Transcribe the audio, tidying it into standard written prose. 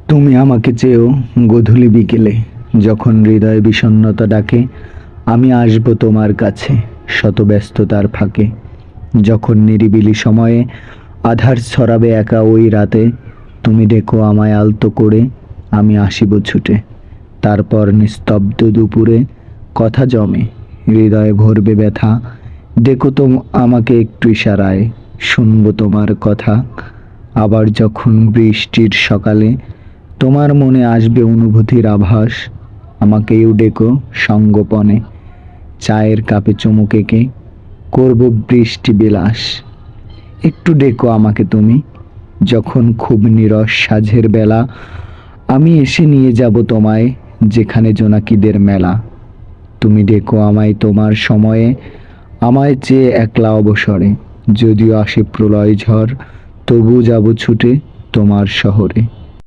তুমি আমাকে চেয়েও গোধূলি বিকেলে, যখন হৃদয় বিষণ্ণতা ডাকে। আমি আসব তোমার কাছে শত ব্যস্ততার ফাঁকে। যখন নিরিবিলি সময়ে আধার ছড়াবে একা ওই রাতে, তুমি ডেকো আমায় আলতো করে, আমি আসিব ছুটে। তারপর নিস্তব্ধ দুপুরে কথা জমে, হৃদয়ে ভরবে ব্যথা। ডেকো তো আমাকে একটু ইশারায়, শুনবো তোমার কথা। আবার যখন বৃষ্টির সকালে তোমার মনে আসবে অনুভূতির আভাস, আমাকেও ডেকো সঙ্গোপনে। চায়ের কাপে চুমুক এঁকে করব বৃষ্টি বিলাস। একটু ডেকো আমাকে তুমি, যখন খুব নীরস সাঁঝের বেলা। আমি এসে নিয়ে যাব তোমায় যেখানে জোনাকিদের মেলা। তুমি ডেকো আমায় তোমার সময়ে, আমায় চেয়ে একলা অবসরে। যদিও আসে প্রলয় ঝড়, তবু যাব ছুটে তোমার শহরে।